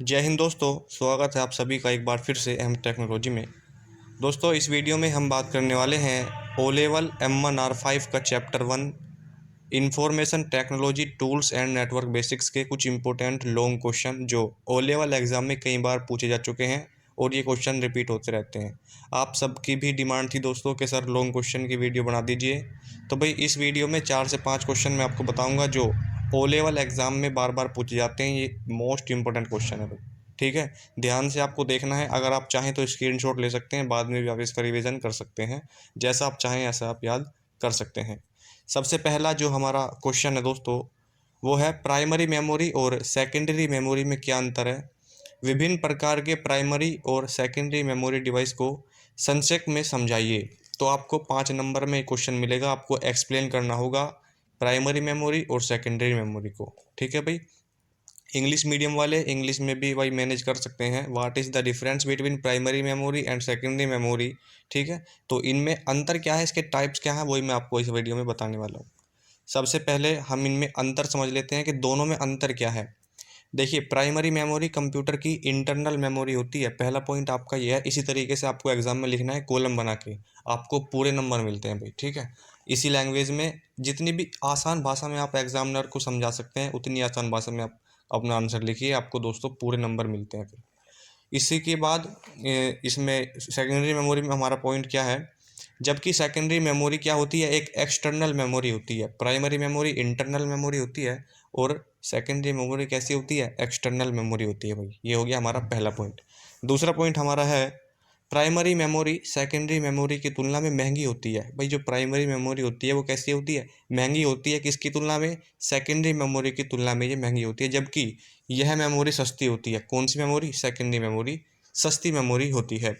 जय हिंद दोस्तों, स्वागत है आप सभी का एक बार फिर से अहम टेक्नोलॉजी में। दोस्तों, इस वीडियो में हम बात करने वाले हैं ओ लेवल M1R5 का chapter 1 information technology tools and network basics के कुछ इंपॉर्टेंट लॉन्ग क्वेश्चन जो ओ लेवल एग्जाम में कई बार पूछे जा चुके हैं और ये क्वेश्चन रिपीट होते रहते हैं। आप सबकी भी डिमांड थी दोस्तों कि सर लॉन्ग क्वेश्चन की वीडियो बना दीजिए, तो भाई इस वीडियो में 4 से 5 क्वेश्चन मैं आपको बताऊंगा जो ओ लेवल एग्ज़ाम में बार बार पूछे जाते हैं। ये मोस्ट इंपॉर्टेंट क्वेश्चन है भाई, ठीक है। ध्यान से आपको देखना है। अगर आप चाहें तो स्क्रीनशॉट ले सकते हैं, बाद में भी आप इसका रिवीजन कर सकते हैं। जैसा आप चाहें ऐसा आप याद कर सकते हैं। सबसे पहला जो हमारा क्वेश्चन है दोस्तों, वो है प्राइमरी मेमोरी और सेकेंडरी मेमोरी में क्या अंतर है। विभिन्न प्रकार के प्राइमरी और सेकेंडरी मेमोरी डिवाइस को संक्षेप में समझाइए। तो आपको 5 नंबर में क्वेश्चन मिलेगा, आपको एक्सप्लेन करना होगा प्राइमरी मेमोरी और सेकेंडरी मेमोरी को, ठीक है भाई। इंग्लिश मीडियम वाले इंग्लिश में भी भाई मैनेज कर सकते हैं। What is the difference between primary memory and secondary memory, ठीक है। तो इनमें अंतर क्या है, इसके टाइप्स क्या है, वही मैं आपको इस वीडियो में बताने वाला हूँ। सबसे पहले हम इनमें अंतर समझ लेते हैं कि दोनों में अंतर क्या है। देखिए, प्राइमरी मेमोरी कंप्यूटर की इंटरनल मेमोरी होती है। पहला पॉइंट आपका यह है। इसी तरीके से आपको एग्जाम में लिखना है कॉलम बना के, आपको पूरे नंबर मिलते हैं भाई, ठीक है। इसी लैंग्वेज में जितनी भी आसान भाषा में आप एग्जामिनर को समझा सकते हैं उतनी आसान भाषा में आप अपना आंसर लिखिए, आपको दोस्तों पूरे नंबर मिलते हैं फिर। इसी के बाद इसमें सेकेंडरी मेमोरी में हमारा पॉइंट क्या है। जबकि सेकेंडरी मेमोरी क्या होती है, एक एक्सटर्नल मेमोरी होती है। प्राइमरी मेमोरी इंटरनल मेमोरी होती है और सेकेंडरी मेमोरी कैसी होती है, एक्सटर्नल मेमोरी होती है भाई। ये हो गया हमारा पहला पॉइंट। दूसरा पॉइंट हमारा है प्राइमरी मेमोरी सेकेंडरी मेमोरी की तुलना में महंगी होती है। भाई जो प्राइमरी मेमोरी होती है वो कैसी होती है, महंगी होती है। किसकी तुलना में, सेकेंडरी मेमोरी की तुलना में ये महंगी होती है। जबकि यह मेमोरी सस्ती होती है। कौन सी मेमोरी, सेकेंडरी मेमोरी सस्ती मेमोरी होती है।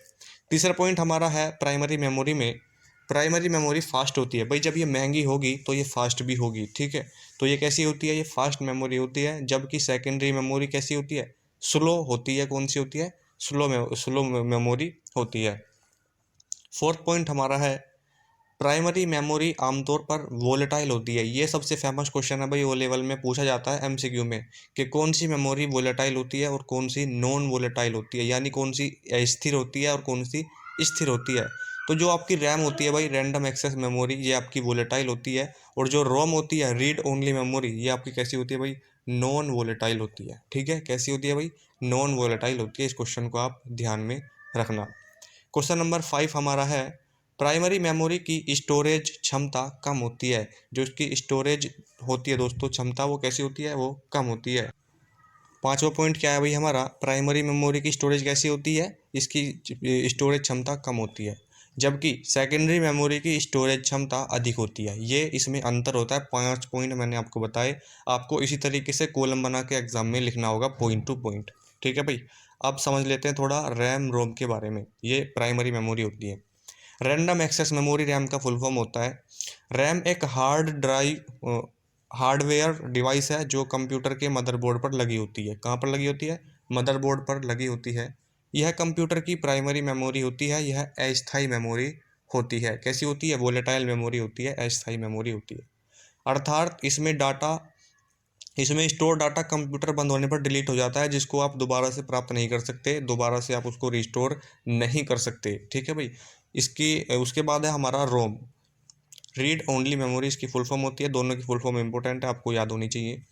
तीसरा पॉइंट हमारा है प्राइमरी मेमोरी में प्राइमरी मेमोरी फास्ट होती है। भाई जब ये महंगी होगी तो ये फास्ट भी होगी, ठीक है। तो ये कैसी होती है, ये फास्ट मेमोरी होती है। जबकि सेकेंडरी मेमोरी कैसी होती है, स्लो होती है। कौन सी होती है, स्लो मेमोरी होती है। फोर्थ पॉइंट हमारा है प्राइमरी मेमोरी आमतौर पर वोलेटाइल होती है। ये सबसे फेमस क्वेश्चन है भाई, ओ लेवल में पूछा जाता है एमसीक्यू में कि कौन सी मेमोरी वोलेटाइल होती है और कौन सी नॉन वोलेटाइल होती है, यानी कौन सी स्थिर होती है और कौन सी स्थिर होती है। तो जो आपकी रैम होती है भाई, रैंडम एक्सेस मेमोरी, ये आपकी वोलेटाइल होती है। और जो रोम होती है, रीड ओनली मेमोरी, ये आपकी कैसी होती है भाई, नॉन वोलेटाइल होती है, ठीक है। कैसी होती है भाई, नॉन वोलेटाइल होती है। इस क्वेश्चन को आप ध्यान में रखना। क्वेश्चन नंबर 5 हमारा है प्राइमरी मेमोरी की स्टोरेज क्षमता कम होती है। जो इसकी स्टोरेज होती है दोस्तों, क्षमता, वो कैसी होती है, वो कम होती है। पांचवा पॉइंट क्या है भाई हमारा, प्राइमरी मेमोरी की स्टोरेज कैसी होती है, इसकी स्टोरेज क्षमता कम होती है। जबकि सेकेंडरी मेमोरी की स्टोरेज क्षमता अधिक होती है। ये इसमें अंतर होता है। 5 पॉइंट मैंने आपको बताए, आपको इसी तरीके से कॉलम बना के एग्जाम में लिखना होगा पॉइंट टू पॉइंट, ठीक है भाई। अब समझ लेते हैं थोड़ा रैम रोम के बारे में। ये प्राइमरी मेमोरी होती है। रैंडम एक्सेस मेमोरी रैम का फुल फॉर्म होता है। रैम एक हार्डवेयर डिवाइस है जो कंप्यूटर के मदरबोर्ड पर लगी होती है। कहाँ पर लगी होती है, मदरबोर्ड पर लगी होती है। यह कंप्यूटर की प्राइमरी मेमोरी होती है। यह अस्थायी मेमोरी होती है। कैसी होती है, वोलेटाइल मेमोरी होती है, अस्थायी मेमोरी होती है। अर्थात इसमें स्टोर डाटा कंप्यूटर बंद होने पर डिलीट हो जाता है, जिसको आप दोबारा से प्राप्त नहीं कर सकते, दोबारा से आप उसको रिस्टोर नहीं कर सकते, ठीक है भाई। इसकी उसके बाद है हमारा रोम, रीड ओनली मेमोरी, इसकी फुल फॉर्म होती है। दोनों की फुल फॉर्म इंपॉर्टेंट है, आपको याद होनी चाहिए।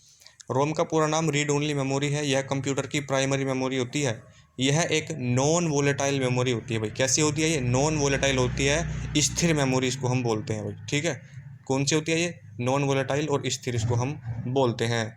रोम का पूरा नाम रीड ओनली मेमोरी है। यह कंप्यूटर की प्राइमरी मेमोरी होती है। यह एक नॉन वोलेटाइल मेमोरी होती है भाई। कैसी होती है, ये नॉन वोलेटाइल होती है, स्थिर मेमोरी इसको हम बोलते हैं भाई, ठीक है। कौन सी होती है ये, नॉन वोलेटाइल और स्थिर, इसको हम बोलते हैं।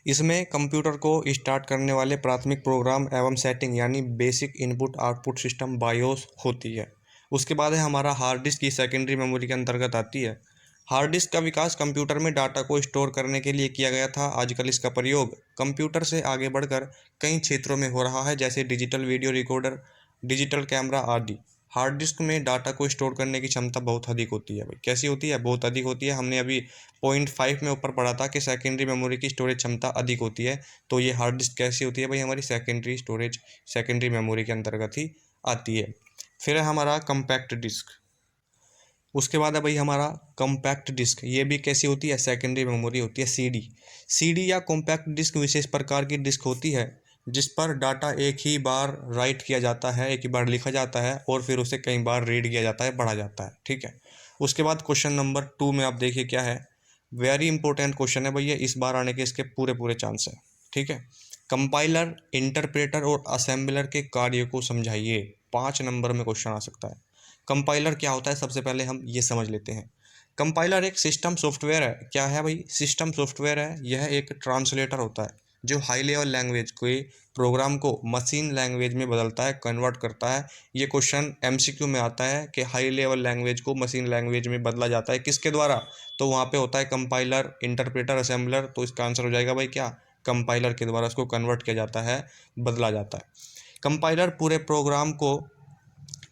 इसमें कंप्यूटर को स्टार्ट करने वाले प्राथमिक प्रोग्राम एवं सेटिंग यानी basic input output system BIOS होती है। उसके बाद है हमारा हार्ड डिस्क, की सेकेंडरी मेमोरी के अंतर्गत आती है। हार्ड डिस्क का विकास कंप्यूटर में डाटा को स्टोर करने के लिए किया गया था। आजकल इसका प्रयोग कंप्यूटर से आगे बढ़कर कई क्षेत्रों में हो रहा है, जैसे digital video recorder, digital camera आदि। हार्ड डिस्क में डाटा को स्टोर करने की क्षमता बहुत अधिक होती है भाई। कैसी होती है, बहुत अधिक होती है। हमने अभी पॉइंट 5 में ऊपर पढ़ा था कि सेकेंडरी मेमोरी की स्टोरेज क्षमता अधिक होती है। तो ये हार्ड डिस्क कैसी होती है भाई, हमारी सेकेंडरी स्टोरेज, सेकेंडरी मेमोरी के अंतर्गत ही आती है। फिर है हमारा कम्पैक्ट डिस्क। उसके बाद है भाई हमारा कॉम्पैक्ट डिस्क। ये भी कैसी होती है, सेकेंडरी मेमोरी होती है। सीडी या कॉम्पैक्ट डिस्क विशेष प्रकार की डिस्क होती है। जिस पर डाटा एक ही बार राइट किया जाता है, एक ही बार लिखा जाता है और फिर उसे कई बार रीड किया जाता है, पढ़ा जाता है। ठीक है, उसके बाद क्वेश्चन नंबर 2 में आप देखिए क्या है, वेरी इंपॉर्टेंट क्वेश्चन है भैया, इस बार आने के इसके पूरे पूरे चांस है। ठीक है, कंपाइलर, इंटरप्रेटर और असेंबलर के कार्य को समझाइए। 5 नंबर में क्वेश्चन आ सकता है। कंपाइलर क्या होता है, सबसे पहले हम ये समझ लेते हैं। कंपाइलर एक सिस्टम सॉफ्टवेयर है। क्या है भाई? सिस्टम सॉफ्टवेयर है। यह एक ट्रांसलेटर होता है जो हाई लेवल लैंग्वेज के प्रोग्राम को मशीन लैंग्वेज में बदलता है, कन्वर्ट करता है। ये क्वेश्चन एमसीक्यू में आता है कि हाई लेवल लैंग्वेज को मशीन लैंग्वेज में बदला जाता है किसके द्वारा? तो वहाँ पे होता है कंपाइलर, इंटरप्रेटर, असेंबलर। तो इसका आंसर हो जाएगा भाई क्या? कंपाइलर के द्वारा उसको कन्वर्ट किया जाता है, बदला जाता है। कंपाइलर पूरे प्रोग्राम को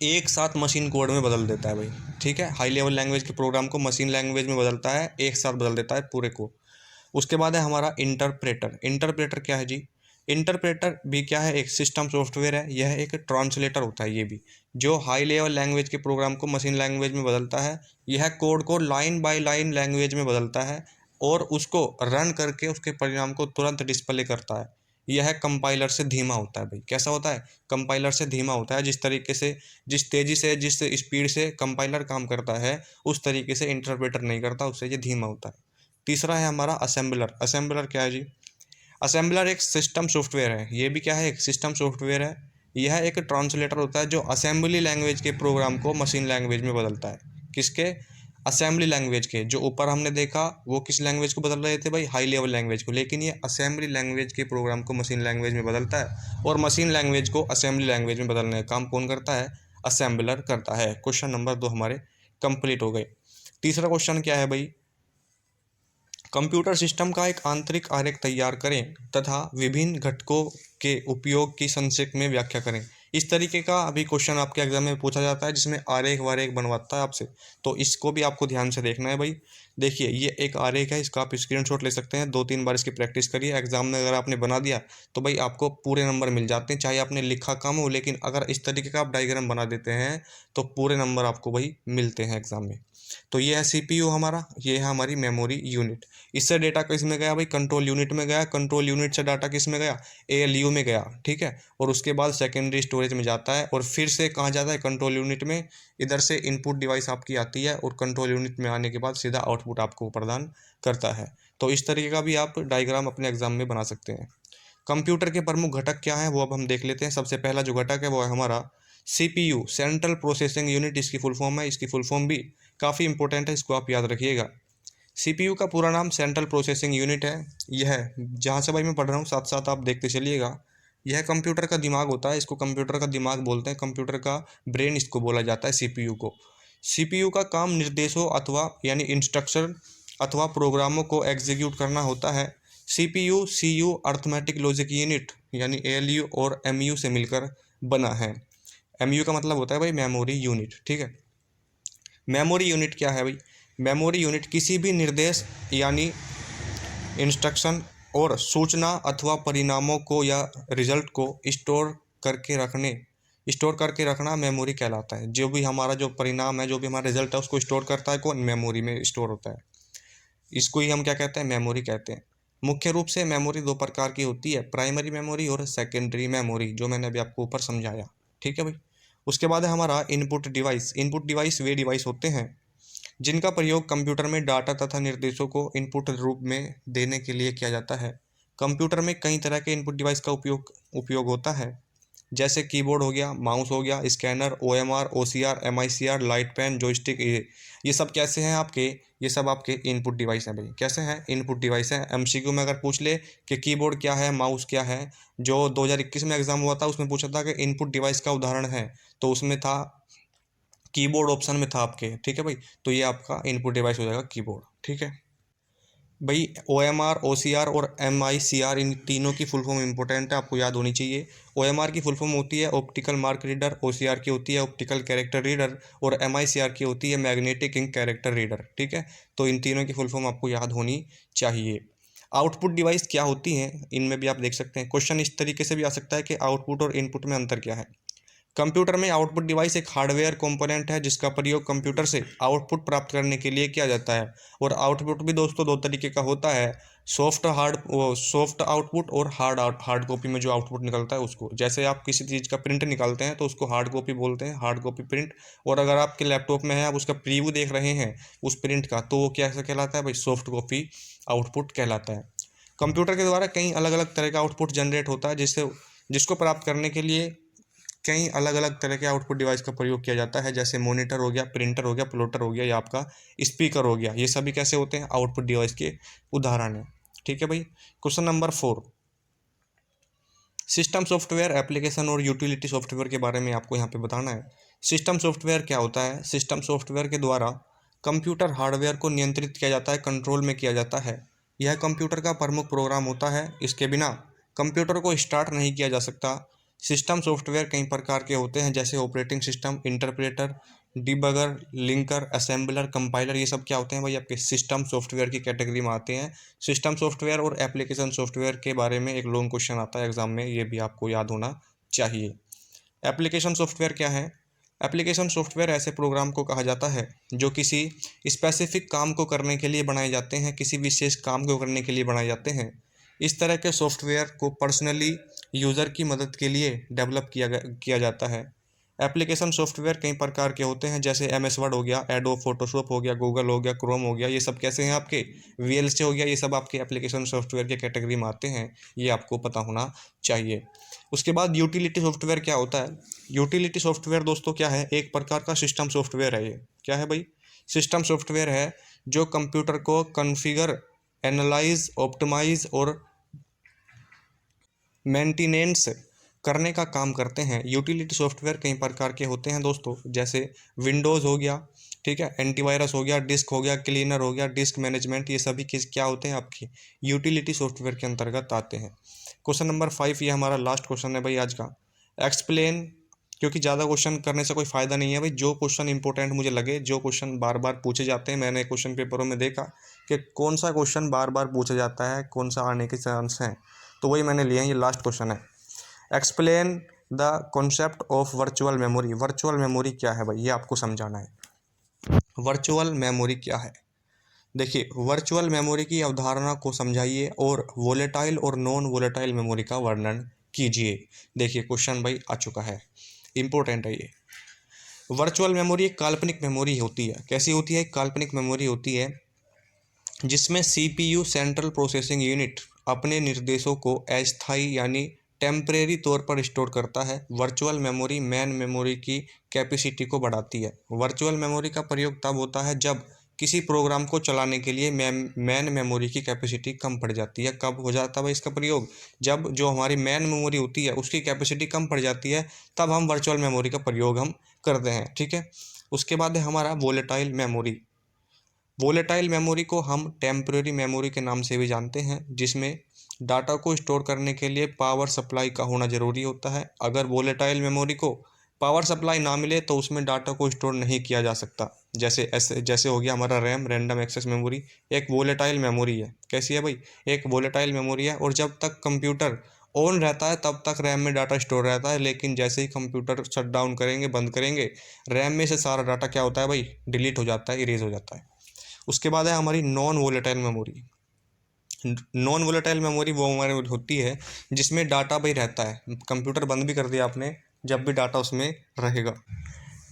एक साथ मशीन कोड में बदल देता है भाई। ठीक है, हाई लेवल लैंग्वेज के प्रोग्राम को मशीन लैंग्वेज में बदलता है, एक साथ बदल देता है पूरे को। उसके बाद है हमारा इंटरप्रेटर। इंटरप्रेटर क्या है जी? इंटरप्रेटर भी क्या है? एक सिस्टम सॉफ्टवेयर है। यह एक ट्रांसलेटर होता है ये भी, जो हाई लेवल लैंग्वेज के प्रोग्राम को मशीन लैंग्वेज में बदलता है। यह कोड को लाइन बाय लाइन लैंग्वेज में बदलता है और उसको रन करके उसके परिणाम को तुरंत डिस्प्ले करता है। यह कंपाइलर से धीमा होता है भाई। कैसा होता है? कंपाइलर से धीमा होता है। जिस तरीके से, जिस तेज़ी से, जिस स्पीड से कंपाइलर काम करता है उस तरीके से इंटरप्रेटर नहीं करता, उससे ये धीमा होता है। तीसरा है हमारा असेंबलर। असेंबलर क्या है जी? असेंबलर एक सिस्टम सॉफ्टवेयर है। ये भी क्या है? एक सिस्टम सॉफ्टवेयर है। यह एक ट्रांसलेटर होता है जो असेंबली लैंग्वेज के प्रोग्राम को मशीन लैंग्वेज में बदलता है। किसके? असेंबली लैंग्वेज के। जो ऊपर हमने देखा वो किस लैंग्वेज को बदल रहे थे भाई? हाई लेवल लैंग्वेज को। लेकिन ये असेंबली लैंग्वेज के प्रोग्राम को मशीन लैंग्वेज में बदलता है और मशीन लैंग्वेज को असेंबली लैंग्वेज में बदलने का काम कौन करता है? असेंबलर करता है। क्वेश्चन नंबर 2 हमारे कंप्लीट हो गए। तीसरा क्वेश्चन क्या है भाई? कंप्यूटर सिस्टम का एक आंतरिक आरेख तैयार करें तथा विभिन्न घटकों के उपयोग की संक्षेप में व्याख्या करें। इस तरीके का अभी क्वेश्चन आपके एग्जाम में पूछा जाता है जिसमें आरेख वारेख बनवाता है आपसे। तो इसको भी आपको ध्यान से देखना है भाई। देखिए ये एक आरेख है, इसका आप स्क्रीनशॉट ले सकते हैं। 2-3 बार इसकी प्रैक्टिस करिए। एग्जाम में अगर आपने बना दिया तो भाई आपको पूरे नंबर मिल जाते हैं, चाहे आपने लिखा कम हो, लेकिन अगर इस तरीके का आप डायग्राम बना देते हैं तो पूरे नंबर आपको भाई मिलते हैं एग्जाम में। तो ये है सीपीयू हमारा, ये है हमारी मेमोरी यूनिट। इससे डेटा किस में गया भाई? कंट्रोल यूनिट में गया। कंट्रोल यूनिट से डाटा किस में गया? एएलयू में गया। ठीक है, और उसके बाद सेकेंडरी स्टोरेज में जाता है और फिर से कहाँ जाता है? कंट्रोल यूनिट में। इधर से इनपुट डिवाइस आपकी आती है और कंट्रोल यूनिट में आने के बाद सीधा आउटपुट आपको प्रदान करता है। तो इस तरीके का भी आप डायग्राम अपने एग्जाम में बना सकते हैं। कंप्यूटर के प्रमुख घटक क्या हैं वो अब हम देख लेते हैं। सबसे पहला जो घटक है वो है हमारा सीपीयू, सेंट्रल प्रोसेसिंग यूनिट इसकी फुल फॉर्म है। इसकी फुल फॉर्म भी काफ़ी इंपॉर्टेंट है, इसको आप याद रखिएगा। सीपीयू का पूरा नाम सेंट्रल प्रोसेसिंग यूनिट है। यह जहाँ से भाई मैं पढ़ रहा हूँ साथ साथ आप देखते चलिएगा। यह कंप्यूटर का दिमाग होता है, इसको कंप्यूटर का दिमाग बोलते हैं। कंप्यूटर का ब्रेन इसको बोला जाता है सीपीयू को। सीपीयू का काम निर्देशों अथवा यानी इंस्ट्रक्शन अथवा प्रोग्रामों को एग्जीक्यूट करना होता है। CPU CU arithmetic logic unit यानी एएलयू और एमयू से मिलकर बना है। एमयू का मतलब होता है भाई मेमोरी यूनिट। ठीक है, मेमोरी यूनिट क्या है भाई? मेमोरी यूनिट किसी भी निर्देश यानी इंस्ट्रक्शन और सूचना अथवा परिणामों को या रिजल्ट को स्टोर करके रखना मेमोरी कहलाता है। जो भी हमारा जो परिणाम है, जो भी हमारा रिजल्ट है, उसको स्टोर करता है कौन? मेमोरी में स्टोर होता है। इसको ही हम क्या कहते हैं? मेमोरी कहते हैं। मुख्य रूप से मेमोरी 2 प्रकार की होती है, प्राइमरी मेमोरी और सेकेंडरी मेमोरी, जो मैंने अभी आपको ऊपर समझाया। ठीक है भाई। उसके बाद है हमारा इनपुट डिवाइस। इनपुट डिवाइस वे डिवाइस होते हैं जिनका प्रयोग कंप्यूटर में डाटा तथा निर्देशों को इनपुट रूप में देने के लिए किया जाता है। कंप्यूटर में कई तरह के इनपुट डिवाइस का उपयोग होता है, जैसे कीबोर्ड हो गया, माउस हो गया, scanner, OMR, OCR, MICR, light pen, joystick. ये सब कैसे हैं आपके? ये सब आपके इनपुट डिवाइस हैं भाई। कैसे हैं? इनपुट डिवाइस हैं। एमसीक्यू में अगर पूछ ले कि कीबोर्ड क्या है, माउस क्या है, जो 2021 में एग्जाम हुआ था उसमें पूछा था कि इनपुट डिवाइस का उदाहरण है, तो उसमें था कीबोर्ड, ऑप्शन में था आपके। ठीक है भाई, तो ये आपका इनपुट डिवाइस हो जाएगा कीबोर्ड। ठीक है भाई। ओएमआर, ओसीआर और एमआईसीआर, इन तीनों की फुल फॉर्म इंपॉर्टेंट है, आपको याद होनी चाहिए। ओएमआर की फुल फॉर्म होती है ऑप्टिकल मार्क रीडर, ओसीआर की होती है ऑप्टिकल कैरेक्टर रीडर और एमआईसीआर की होती है मैग्नेटिक इंक कैरेक्टर रीडर। ठीक है, तो इन तीनों की फुल फॉर्म आपको याद होनी चाहिए। आउटपुट डिवाइस क्या होती हैं, इनमें भी आप देख सकते हैं। क्वेश्चन इस तरीके से भी आ सकता है कि आउटपुट और इनपुट में अंतर क्या है। कंप्यूटर में आउटपुट डिवाइस एक हार्डवेयर कंपोनेंट है जिसका प्रयोग कंप्यूटर से आउटपुट प्राप्त करने के लिए किया जाता है। और आउटपुट भी दोस्तों 2 तरीके का होता है, सॉफ्ट आउटपुट और हार्ड कॉपी में जो आउटपुट निकलता है उसको। जैसे आप किसी चीज़ का प्रिंट निकालते हैं तो उसको हार्ड कॉपी बोलते हैं, हार्ड कॉपी प्रिंट। और अगर आपके लैपटॉप में है, आप उसका प्रीव्यू देख रहे हैं उस प्रिंट का, तो वो कैसा कहलाता है भाई? सॉफ्ट कॉपी आउटपुट कहलाता है। कंप्यूटर के द्वारा कई अलग अलग तरह का आउटपुट जनरेट होता है, जिसको प्राप्त करने के लिए कई अलग अलग तरह के आउटपुट डिवाइस का प्रयोग किया जाता है। जैसे मॉनिटर हो गया, प्रिंटर हो गया, प्लॉटर हो गया या आपका स्पीकर हो गया। ये सभी कैसे होते हैं? आउटपुट डिवाइस के उदाहरण है। ठीक है भाई। Question number 4, system software, application और यूटिलिटी सॉफ्टवेयर के बारे में आपको यहाँ पे बताना है। सिस्टम सॉफ्टवेयर क्या होता है? सिस्टम सॉफ्टवेयर के द्वारा कंप्यूटर हार्डवेयर को नियंत्रित किया जाता है, कंट्रोल में किया जाता है। यह कंप्यूटर का प्रमुख प्रोग्राम होता है। इसके बिना कंप्यूटर को स्टार्ट नहीं किया जा सकता। सिस्टम सॉफ्टवेयर कई प्रकार के होते हैं, जैसे operating system, interpreter, debugger, linker, assembler, compiler. ये सब क्या होते हैं भाई? आपके सिस्टम सॉफ्टवेयर की कैटेगरी में आते हैं। सिस्टम सॉफ्टवेयर और एप्लीकेशन सॉफ्टवेयर के बारे में एक लॉन्ग क्वेश्चन आता है एग्जाम में, ये भी आपको याद होना चाहिए। एप्लीकेशन सॉफ्टवेयर क्या है? एप्लीकेशन सॉफ्टवेयर ऐसे प्रोग्राम को कहा जाता है जो किसी स्पेसिफिक काम को करने के लिए बनाए जाते हैं, किसी विशेष काम को करने के लिए बनाए जाते हैं। इस तरह के सॉफ्टवेयर को पर्सनली यूज़र की मदद के लिए डेवलप किया जाता है। एप्लीकेशन सॉफ्टवेयर कई प्रकार के होते हैं, जैसे MS वर्ड हो गया, एडोब फोटोशॉप हो गया, गूगल हो गया, क्रोम हो गया। ये सब कैसे हैं आपके? VLC हो गया। ये सब आपके एप्लीकेशन सॉफ्टवेयर के कैटेगरी में आते हैं, ये आपको पता होना चाहिए। उसके बाद यूटिलिटी सॉफ्टवेयर क्या होता है? यूटिलिटी सॉफ्टवेयर दोस्तों क्या है? एक प्रकार का सिस्टम सॉफ्टवेयर है। ये क्या है भाई? सिस्टम सॉफ्टवेयर है जो कंप्यूटर को कॉन्फ़िगर, एनालाइज, ऑप्टिमाइज और मेंटेनेंस करने का काम करते हैं। यूटिलिटी सॉफ्टवेयर कई प्रकार के होते हैं दोस्तों, जैसे विंडोज़ हो गया, ठीक है, एंटीवायरस हो गया, डिस्क हो गया, क्लीनर हो गया, डिस्क मैनेजमेंट। ये सभी क्या होते हैं? आपकी यूटिलिटी सॉफ्टवेयर के अंतर्गत आते हैं। क्वेश्चन नंबर 5, ये हमारा लास्ट क्वेश्चन है भाई आज का। एक्सप्लेन, क्योंकि ज़्यादा क्वेश्चन करने से कोई फ़ायदा नहीं है भाई। जो क्वेश्चन इंपॉर्टेंट मुझे लगे, जो क्वेश्चन बार बार पूछे जाते हैं, मैंने क्वेश्चन पेपरों में देखा कि कौन सा क्वेश्चन बार बार पूछा जाता है, कौन सा आने के चांस हैं, तो वही मैंने लिए हैं। ये लास्ट क्वेश्चन है। Explain the concept of virtual memory. Virtual memory क्या है भाई? ये आपको समझाना है। वर्चुअल मेमोरी क्या है? देखिए, वर्चुअल मेमोरी की अवधारणा को समझाइए और वोलेटाइल और नॉन वोलेटाइल मेमोरी का वर्णन कीजिए। देखिए, क्वेश्चन भाई आ चुका है, इंपॉर्टेंट है ये। वर्चुअल मेमोरी एक काल्पनिक मेमोरी होती है। कैसी होती है? एक काल्पनिक मेमोरी होती है जिसमें CPU, सेंट्रल प्रोसेसिंग यूनिट, अपने निर्देशों को अस्थायी यानी टेम्परेरी तौर पर स्टोर करता है। वर्चुअल मेमोरी मेन मेमोरी की कैपेसिटी को बढ़ाती है। वर्चुअल मेमोरी का प्रयोग तब होता है जब किसी प्रोग्राम को चलाने के लिए मेन मेमोरी की कैपेसिटी कम पड़ जाती है। कब हो जाता है इसका प्रयोग? जब जो हमारी मेन मेमोरी होती है उसकी कैपेसिटी कम पड़ जाती है, तब हम वर्चुअल मेमोरी का प्रयोग हम करते हैं। ठीक है। उसके बाद है हमारा वोलेटाइल मेमोरी। वोलेटाइल मेमोरी को हम टेम्परेरी मेमोरी के नाम से भी जानते हैं, जिसमें डाटा को स्टोर करने के लिए पावर सप्लाई का होना ज़रूरी होता है। अगर वोलेटाइल मेमोरी को पावर सप्लाई ना मिले तो उसमें डाटा को स्टोर नहीं किया जा सकता। जैसे हो गया हमारा रैम, रैंडम एक्सेस मेमोरी, एक वोलेटाइल मेमोरी है। कैसी है भाई? एक वोलेटाइल मेमोरी है। और जब तक कंप्यूटर ऑन रहता है तब तक रैम में डाटा स्टोर रहता है, लेकिन जैसे ही कंप्यूटर शट डाउन करेंगे, बंद करेंगे, रैम में से सारा डाटा क्या होता है भाई? डिलीट हो जाता है, इरेज हो जाता है। उसके बाद है हमारी non volatile memory. Non volatile memory वो हमारी होती है जिसमें डाटा भाई रहता है, कंप्यूटर बंद भी कर दिया आपने, जब भी डाटा उसमें रहेगा।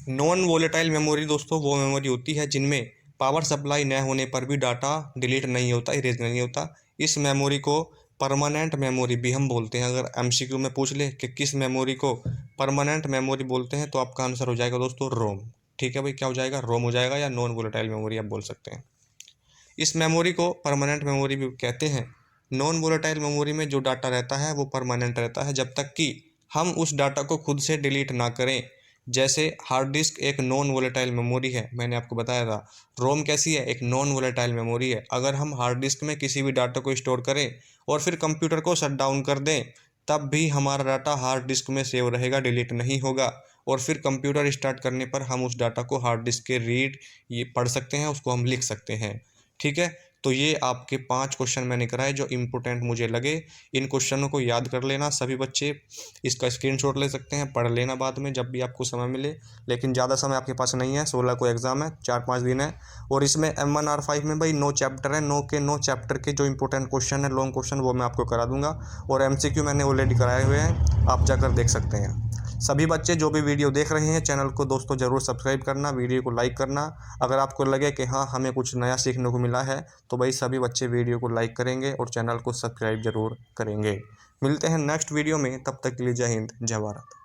नॉन वोलेटाइल मेमोरी दोस्तों वो मेमोरी होती है जिनमें पावर सप्लाई न होने पर भी डाटा डिलीट नहीं होता, इरेज नहीं होता। इस मेमोरी को परमानेंट मेमोरी भी हम बोलते हैं। अगर MCQ में पूछ ले कि किस मेमोरी को परमानेंट मेमोरी बोलते हैं, तो आपका आंसर हो जाएगा दोस्तों रोम। ठीक है भाई, क्या हो जाएगा? रोम हो जाएगा, या नॉन वोलेटाइल मेमोरी आप बोल सकते हैं। इस मेमोरी को परमानेंट मेमोरी भी कहते हैं। नॉन वोलेटाइल मेमोरी में जो डाटा रहता है वो परमानेंट रहता है जब तक कि हम उस डाटा को खुद से डिलीट ना करें। जैसे हार्ड डिस्क एक नॉन वोलेटाइल मेमोरी है, मैंने आपको बताया था। रोम कैसी है? एक नॉन वोलेटाइल मेमोरी है। अगर हम हार्ड डिस्क में किसी भी डाटा को स्टोर करें और फिर कंप्यूटर को शट डाउन कर दें, तब भी हमारा डाटा हार्ड डिस्क में सेव रहेगा, डिलीट नहीं होगा। और फिर कंप्यूटर स्टार्ट करने पर हम उस डाटा को हार्ड डिस्क के रीड ये पढ़ सकते हैं, उसको हम लिख सकते हैं। ठीक है। तो ये आपके 5 क्वेश्चन मैंने कराए जो इम्पोर्टेंट मुझे लगे। इन क्वेश्चनों को याद कर लेना सभी बच्चे, इसका स्क्रीनशॉट ले सकते हैं, पढ़ लेना बाद में जब भी आपको समय मिले। लेकिन ज़्यादा समय आपके पास नहीं है, 16 को एग्ज़ाम है, 4-5 दिन है। और इसमें M1R5 में भाई 9 चैप्टर है, 9 के 9 चैप्टर के जो इंपॉर्टेंट क्वेश्चन है, लॉन्ग क्वेश्चन, वो मैं आपको करा दूंगा। और MCQ मैंने ऑलरेडी कराए हुए हैं, आप जाकर देख सकते हैं। सभी बच्चे जो भी वीडियो देख रहे हैं, चैनल को दोस्तों ज़रूर सब्सक्राइब करना, वीडियो को लाइक करना। अगर आपको लगे कि हाँ हमें कुछ नया सीखने को मिला है तो भाई सभी बच्चे वीडियो को लाइक करेंगे और चैनल को सब्सक्राइब ज़रूर करेंगे। मिलते हैं नेक्स्ट वीडियो में, तब तक के लिए जय हिंद, जय भारत।